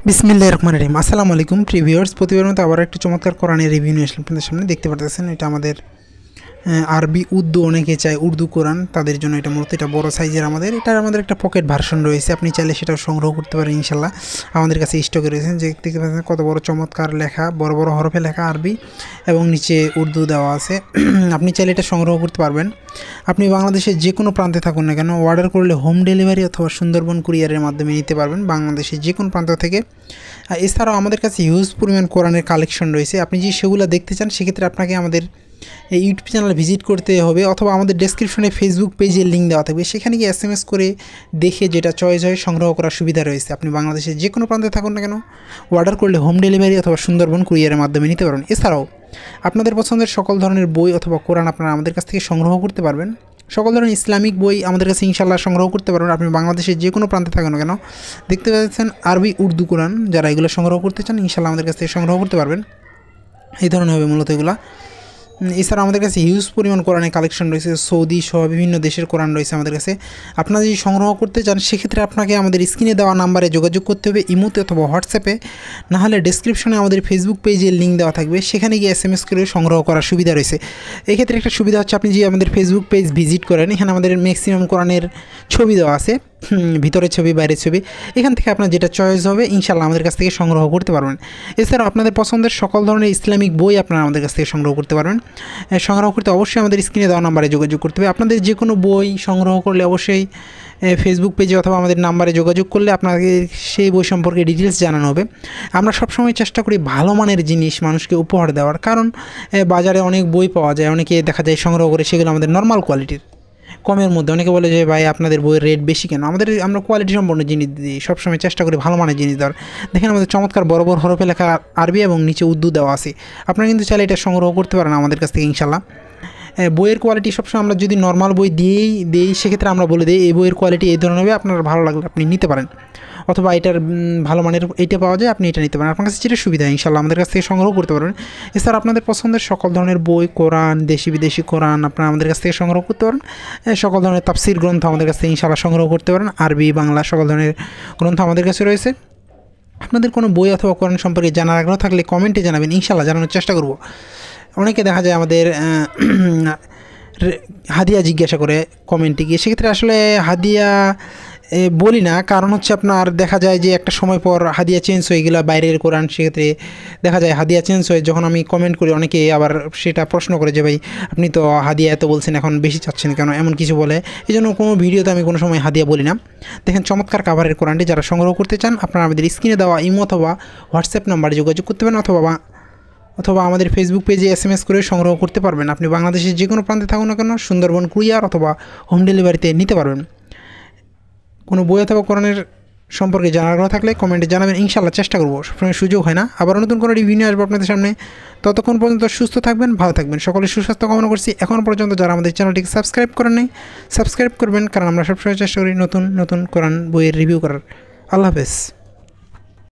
বিসমিল্লাহির রহমানির রহিম। আসসালামু আলাইকুম প্রিভিউয়ার্স, প্রতিবারের মতো আবার একটি চমৎকার কোরআনের রিভিউ নিয়ে আসলাম আপনাদের সামনে। দেখতে পাচ্ছেন এটা আমাদের আরবি উর্দু, অনেকে চায় উর্দু কোরআন, তাদের জন্য এটা মূলত এটা বড় সাইজের আমাদের একটা পকেট ভার্সন রয়েছে, আপনি চাইলে সেটাও সংগ্রহ করতে পারেন ইনশাল্লাহ। আমাদের কাছে স্টকে রয়েছে। যে দেখতে পাচ্ছেন কত বড় চমৎকার লেখা, বড় বড় হরফে লেখা আরবি এবং নিচে উর্দু দেওয়া আছে। আপনি চাইলে এটা সংগ্রহ করতে পারবেন। আপনি বাংলাদেশের যে কোনো প্রান্তে থাকুন না কেন, অর্ডার করলে হোম ডেলিভারি অথবা সুন্দরবন কুরিয়ারের মাধ্যমে নিতে পারবেন বাংলাদেশের যে কোনো প্রান্ত থেকে। এছাড়াও আমাদের কাছে হিউজ পরিমাণ কোরআনের কালেকশন রয়েছে। আপনি যদি সেগুলো দেখতে চান সেক্ষেত্রে আপনাকে আমাদের এই ইউটিউব চ্যানেল ভিজিট করতে হবে, অথবা আমাদের ডেসক্রিপশনে ফেসবুক পেজের লিঙ্ক দেওয়া থাকবে, সেখানে গিয়ে SMS করে দেখে যেটা চয়েস হয় সংগ্রহ করার সুবিধা রয়েছে। আপনি বাংলাদেশের যে কোনো প্রান্তে থাকুন না কেন, অর্ডার করলে হোম ডেলিভারি অথবা সুন্দরবন কুরিয়ারের মাধ্যমে নিতে পারবেন। এছাড়াও আপনাদের পছন্দের সকল ধরনের বই অথবা কোরআন আপনারা আমাদের কাছ থেকে সংগ্রহ করতে পারবেন। সকল ধরনের ইসলামিক বই আমাদের কাছে ইনশাল্লাহ সংগ্রহ করতে পারবেন। আপনি বাংলাদেশের যে কোনো প্রান্তে থাকুন না কেন, দেখতে পাচ্ছেন আরবি উর্দু কোরআন, যারা এগুলো সংগ্রহ করতে চান ইনশাল্লাহ আমাদের কাছ থেকে সংগ্রহ করতে পারবেন। এই ধরনের হবে মূলত এগুলো। এছাড়া আমাদের কাছে হিউজ পরিমাণ কোরআনের কালেকশন রয়েছে, সৌদি সহ বিভিন্ন দেশের কোরআন রয়েছে আমাদের কাছে। আপনারা যদি সংগ্রহ করতে চান সেক্ষেত্রে আপনাকে আমাদের স্ক্রিনে দেওয়া নাম্বারে যোগাযোগ করতে হবে, ইমোতে অথবা হোয়াটসঅ্যাপে, নাহলে ডেসক্রিপশনে আমাদের ফেসবুক পেজের লিঙ্ক দেওয়া থাকবে, সেখানে গিয়ে SMS করে সংগ্রহ করার সুবিধা রয়েছে। এক্ষেত্রে একটা সুবিধা হচ্ছে, আপনি যদি আমাদের ফেসবুক পেজ ভিজিট করেন, এখানে আমাদের ম্যাক্সিমাম কোরআনের ছবি দেওয়া আছে, ভিতরের ছবি বাইরের ছবি, এখান থেকে আপনার যেটা চয়েস হবে ইনশাল্লাহ আমাদের কাছ থেকে সংগ্রহ করতে পারবেন। এছাড়াও আপনাদের পছন্দের সকল ধরনের ইসলামিক বই আপনারা আমাদের কাছ থেকে সংগ্রহ করতে পারবেন। সংগ্রহ করতে অবশ্যই আমাদের স্ক্রিনে দেওয়া নাম্বারে যোগাযোগ করতে হবে। আপনাদের যে কোনো বই সংগ্রহ করলে অবশ্যই ফেসবুক পেজে অথবা আমাদের নাম্বারে যোগাযোগ করলে আপনাকে সেই বই সম্পর্কে ডিটেলস জানানো হবে। আমরা সবসময় চেষ্টা করি ভালো মানের জিনিস মানুষকে উপহার দেওয়ার, কারণ বাজারে অনেক বই পাওয়া যায়, অনেকে দেখা যায় সংগ্রহ করে সেগুলো আমাদের নর্মাল কোয়ালিটির, কমের মধ্যে। অনেকে বলে যে ভাই আপনাদের বইয়ের রেট বেশি কেন, আমরা কোয়ালিটি সম্পন্ন জিনিস দিই, সবসময় চেষ্টা করি ভালো মানের জিনিস দেওয়ার। দেখেন আমাদের চমৎকার বড় বড় হরফে লেখা আরবি এবং নিচে উর্দু দেওয়া আছে। আপনারা কিন্তু চাইলে এটা সংগ্রহ করতে পারেন আমাদের কাছ থেকে ইনশাল্লাহ। বইয়ের কোয়ালিটি সবসময় আমরা যদি নর্মাল বই দিই সেক্ষেত্রে আমরা বলে দিই এই বইয়ের কোয়ালিটি এই ধরনের হবে, আপনার ভালো লাগলে আপনি নিতে পারেন, অথবা এটার ভালো মানের এইটা পাওয়া যায়, আপনি এটা নিতে পারেন। আপনার কাছে যেটা সুবিধা ইনশাল্লাহ আমাদের কাছ থেকে সংগ্রহ করতে পারবেন। এছাড়া আপনাদের পছন্দের সকল ধরনের বই, কোরআন, দেশি বিদেশি কোরআন আপনারা আমাদের কাছ থেকে সংগ্রহ করতে পারেন। সকল ধরনের তাফসির গ্রন্থ আমাদের কাছ থেকে ইনশাল্লাহ সংগ্রহ করতে পারেন। আরবি, বাংলা সকল ধরনের গ্রন্থ আমাদের কাছে রয়েছে। আপনাদের কোনো বই অথবা কোরআন সম্পর্কে জানার আগ্রহ থাকলে কমেন্টে জানাবেন, ইনশাল্লাহ জানানোর চেষ্টা করব। অনেকে দেখা যায় আমাদের হাদিয়া জিজ্ঞাসা করে কমেন্টে গিয়ে, সেক্ষেত্রে আসলে হাদিয়া বলি না, কারণ হচ্ছে আপনার দেখা যায় যে একটা সময় পর হাদিয়া চেঞ্জ হয়ে গেলে বাইরের কোরআন, সেক্ষেত্রে দেখা যায় হাদিয়া চেঞ্জ হয়ে যখন আমি কমেন্ট করি অনেকে আবার সেটা প্রশ্ন করে যে ভাই আপনি তো হাদিয়া এত বলছেন, এখন বেশি চাচ্ছেন কেন, এমন কিছু বলে। এই জন্য কোনো ভিডিওতে আমি কোনো সময় হাদিয়া বলি না। দেখেন চমৎকার কাভারের কোরআনটি যারা সংগ্রহ করতে চান আপনারা আমাদের স্ক্রিনে দেওয়া ইমো অথবা হোয়াটসঅ্যাপ নাম্বারে যোগাযোগ করতে পারেন, অথবা আমাদের ফেসবুক পেজে SMS করে সংগ্রহ করতে পারবেন। আপনি বাংলাদেশের যে কোনো প্রান্তে থাকুন না কেন, সুন্দরবন কুরিয়ার অথবা হোম ডেলিভারিতে নিতে পারবেন। কোনো বই অথবা কোরআনের সম্পর্কে জানার আগ্রহ থাকলে কমেন্টে জানাবেন, ইনশাল্লাহ চেষ্টা করবো। সবসময় সুযোগ হয় না, আবার নতুন কোনো রিভিউ নিয়ে আসবো আপনাদের সামনে। ততক্ষণ পর্যন্ত সুস্থ থাকবেন, ভালো থাকবেন, সকলের সুস্বাস্থ্য কামনা করছি। এখন পর্যন্ত যারা আমাদের চ্যানেলটিকে সাবস্ক্রাইব করেন নাই, সাবস্ক্রাইব করবেন, কারণ আমরা সবসময় চেষ্টা করি নতুন নতুন কোরআন বইয়ের রিভিউ করার। আল্লাহ হাফেজ।